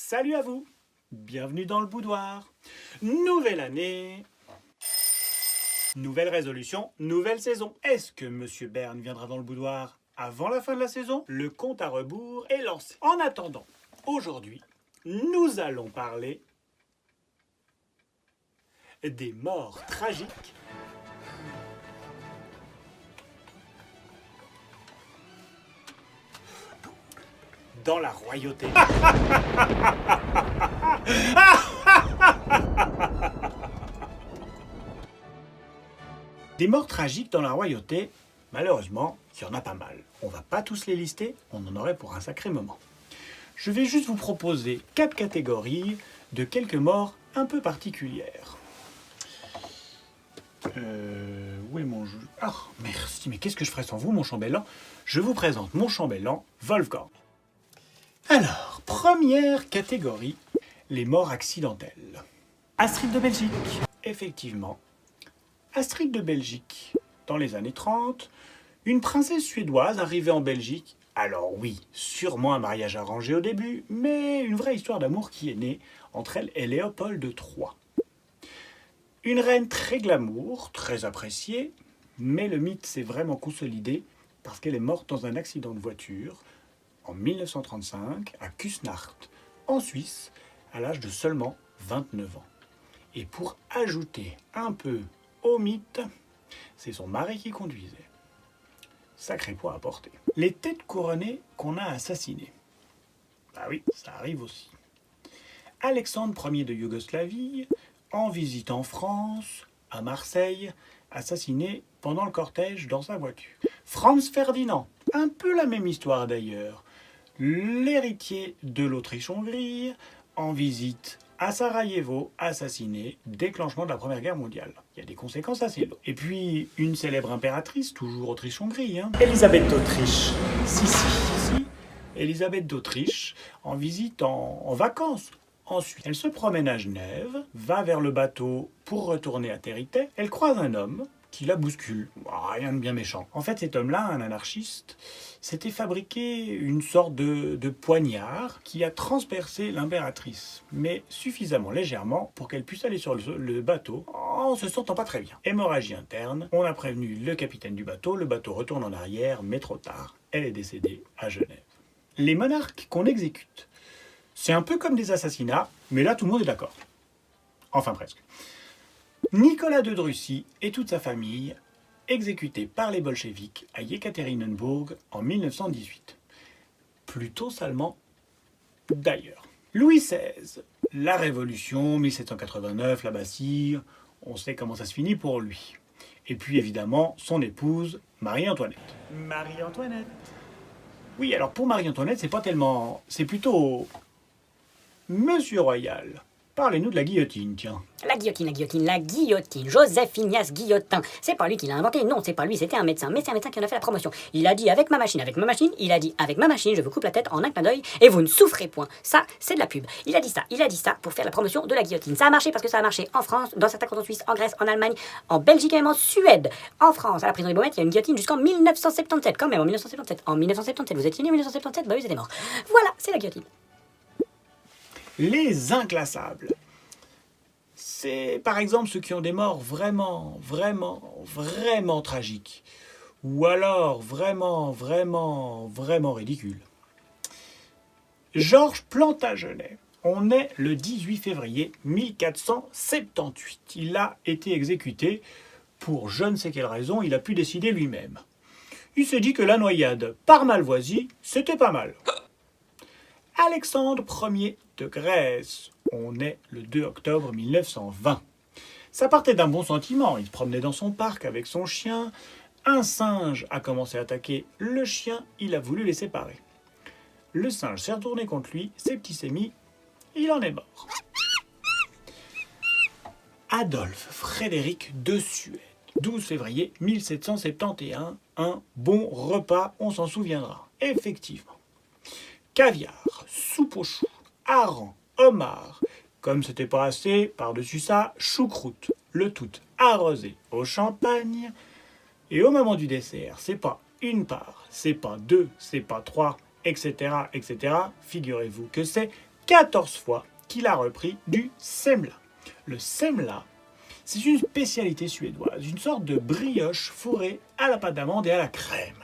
Salut à vous, bienvenue dans le boudoir. Nouvelle année, nouvelle résolution, nouvelle saison. Est-ce que Monsieur Bern viendra dans le boudoir avant la fin de la saison? Le compte à rebours est lancé. En attendant, aujourd'hui, nous allons parler des morts tragiques dans la royauté. Des morts tragiques dans la royauté, malheureusement, il y en a pas mal. On va pas tous les lister, on en aurait pour un sacré moment. Je vais juste vous proposer 4 catégories de quelques morts un peu particulières. Où est mon jeu? Ah, merci, mais qu'est-ce que je ferais sans vous, mon chambellan? Je vous présente mon chambellan, Wolfgang. Alors, première catégorie, les morts accidentelles. Astrid de Belgique. Effectivement, Astrid de Belgique, dans les années 30, une princesse suédoise arrivée en Belgique. Alors oui, sûrement un mariage arrangé au début, mais une vraie histoire d'amour qui est née entre elle et Léopold III. Une reine très glamour, très appréciée, mais le mythe s'est vraiment consolidé parce qu'elle est morte dans un accident de voiture en 1935 à Küsnacht, en Suisse, à l'âge de seulement 29 ans. Et pour ajouter un peu au mythe, c'est son mari qui conduisait. Sacré poids à porter. Les têtes couronnées qu'on a assassinées. Bah oui, ça arrive aussi. Alexandre Ier de Yougoslavie, en visite en France, à Marseille, assassiné pendant le cortège dans sa voiture. Franz Ferdinand, un peu la même histoire d'ailleurs. L'héritier de l'Autriche-Hongrie, en visite à Sarajevo, assassiné, déclenchement de la Première Guerre mondiale. Il y a des conséquences assez lourdes. Et puis, une célèbre impératrice, toujours Autriche-Hongrie, Élisabeth d'Autriche. Si. Élisabeth d'Autriche, en visite en vacances. Ensuite, elle se promène à Genève, va vers le bateau pour retourner à Territet. Elle croise un homme qui la bouscule. Rien de bien méchant. En fait, cet homme-là, un anarchiste, s'était fabriqué une sorte de poignard qui a transpercé l'impératrice, mais suffisamment légèrement pour qu'elle puisse aller sur le bateau en se sentant pas très bien. Hémorragie interne, on a prévenu le capitaine du bateau, le bateau retourne en arrière, mais trop tard, elle est décédée à Genève. Les monarques qu'on exécute, c'est un peu comme des assassinats, mais là tout le monde est d'accord. Enfin presque. Nicolas de Drussie et toute sa famille, exécutés par les bolcheviks à Yekaterinbourg en 1918. Plutôt salement d'ailleurs. Louis XVI, la Révolution, 1789, la Bastille, on sait comment ça se finit pour lui. Et puis évidemment, son épouse, Marie-Antoinette. Marie-Antoinette. Oui, alors pour Marie-Antoinette, c'est pas tellement... C'est plutôt... Monsieur Royal. Parlez-nous de la guillotine, tiens. La guillotine. Joseph Ignace Guillotin. C'est pas lui qui l'a inventé, non, c'est pas lui, c'était un médecin. Mais c'est un médecin qui en a fait la promotion. Il a dit avec ma machine, il a dit avec ma machine, je vous coupe la tête en un clin d'œil et vous ne souffrez point. Ça, c'est de la pub. Il a dit ça pour faire la promotion de la guillotine. Ça a marché parce que ça a marché en France, dans certains cantons suisses, en Grèce, en Allemagne, en Belgique et même en Suède. En France, à la prison des Baumettes, il y a une guillotine jusqu'en 1977. Quand même, en 1977. En 1977, vous étiez né en 1977, bah oui, vous étiez mort. Voilà, c'est la guillotine. Les inclassables. C'est par exemple ceux qui ont des morts vraiment tragiques. Ou alors vraiment ridicules. Georges Plantagenet. On est le 18 février 1478. Il a été exécuté pour je ne sais quelle raison, il a pu décider lui-même. Il s'est dit que la noyade par Malvoisie, c'était pas mal. Alexandre Ier de Grèce. On est le 2 octobre 1920. Ça partait d'un bon sentiment. Il se promenait dans son parc avec son chien. Un singe a commencé à attaquer le chien. Il a voulu les séparer. Le singe s'est retourné contre lui, septicémie. Il en est mort. Adolphe Frédéric de Suède. 12 février 1771. Un bon repas, on s'en souviendra. Effectivement. Caviar, soupe aux choux, hareng, homard. Comme c'était pas assez, par-dessus ça, choucroute. Le tout arrosé au champagne. Et au moment du dessert, c'est pas une part, c'est pas deux, c'est pas trois, etc. Figurez-vous que c'est 14 fois qu'il a repris du semla. Le semla, c'est une spécialité suédoise, une sorte de brioche fourrée à la pâte d'amande et à la crème.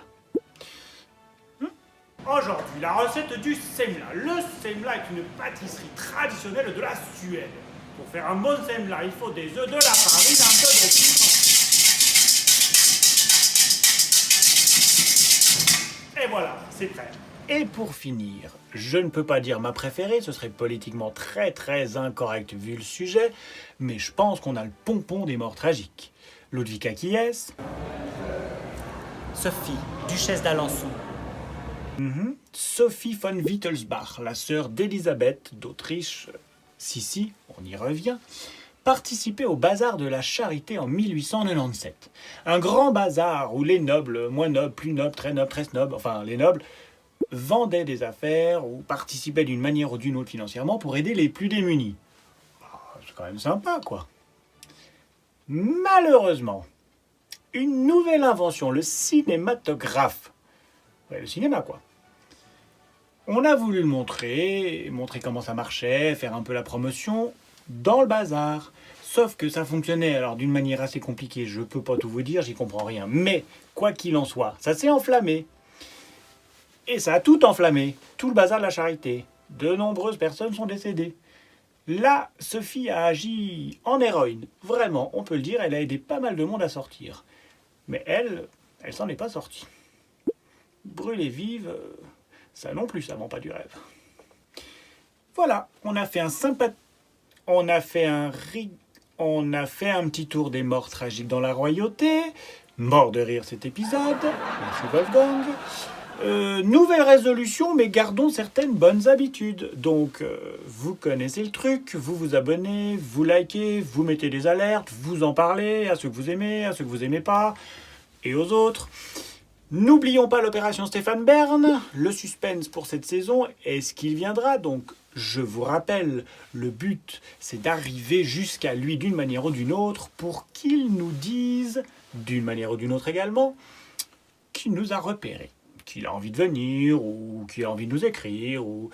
Aujourd'hui, la recette du semla. Le semla est une pâtisserie traditionnelle de la Suède. Pour faire un bon semla, il faut des œufs, de la farine, un peu de sucre. Et voilà, c'est prêt. Et pour finir, je ne peux pas dire ma préférée, ce serait politiquement très incorrect vu le sujet, mais je pense qu'on a le pompon des morts tragiques. Ludwika qui est-ce? Sophie, duchesse d'Alençon. Sophie von Wittelsbach, la sœur d'Élisabeth d'Autriche, si, on y revient, participait au bazar de la Charité en 1897. Un grand bazar où les nobles, moins nobles, plus nobles, très nobles, enfin les nobles, vendaient des affaires ou participaient d'une manière ou d'une autre financièrement pour aider les plus démunis. C'est quand même sympa, quoi. Malheureusement, une nouvelle invention, le cinématographe. Ouais, le cinéma, quoi. On a voulu le montrer comment ça marchait, faire un peu la promotion dans le bazar. Sauf que ça fonctionnait alors d'une manière assez compliquée, je peux pas tout vous dire, j'y comprends rien. Mais, quoi qu'il en soit, ça s'est enflammé. Et ça a tout enflammé, tout le bazar de la Charité. De nombreuses personnes sont décédées. Là, Sophie a agi en héroïne. Vraiment, on peut le dire, elle a aidé pas mal de monde à sortir. Mais elle s'en est pas sortie. Brûlée vive, ça non plus, ça vend pas du rêve. Voilà, on a fait un petit tour des morts tragiques dans la royauté. Mort de rire cet épisode. Merci Wolfgang. Nouvelle résolution, mais gardons certaines bonnes habitudes. Donc, vous connaissez le truc, vous vous abonnez, vous likez, vous mettez des alertes, vous en parlez à ceux que vous aimez, à ceux que vous aimez pas, et aux autres. N'oublions pas l'opération Stéphane Bern, le suspense pour cette saison, est-ce qu'il viendra? Donc, je vous rappelle, le but, c'est d'arriver jusqu'à lui d'une manière ou d'une autre pour qu'il nous dise, d'une manière ou d'une autre également, qu'il nous a repérés, qu'il a envie de venir, ou qu'il a envie de nous écrire, ou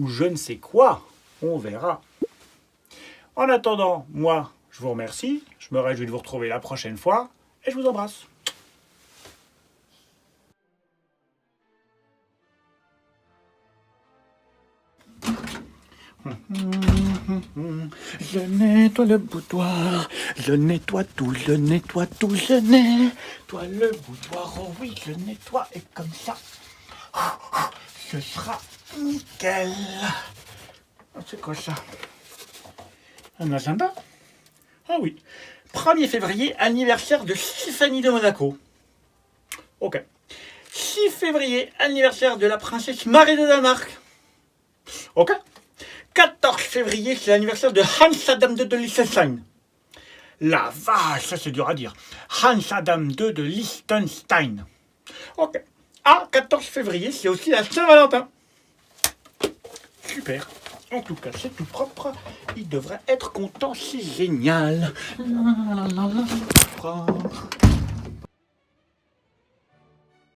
je ne sais quoi, on verra. En attendant, moi, je vous remercie, je me réjouis de vous retrouver la prochaine fois, et je vous embrasse. Je nettoie le boudoir, je nettoie tout, je nettoie le boudoir, oh oui, je nettoie, et comme ça, ce sera nickel. C'est quoi ça? Un agenda? Ah oui, 1er février, anniversaire de Stéphanie de Monaco. Ok. 6 février, anniversaire de la princesse Marie de Danemark. Ok. 14 février, c'est l'anniversaire de Hans Adam II de Liechtenstein. La vache, ça c'est dur à dire. Hans Adam II de Liechtenstein. Ok. Ah, 14 février, c'est aussi la Saint-Valentin. Super. En tout cas, c'est tout propre. Il devrait être content, c'est génial. Propre.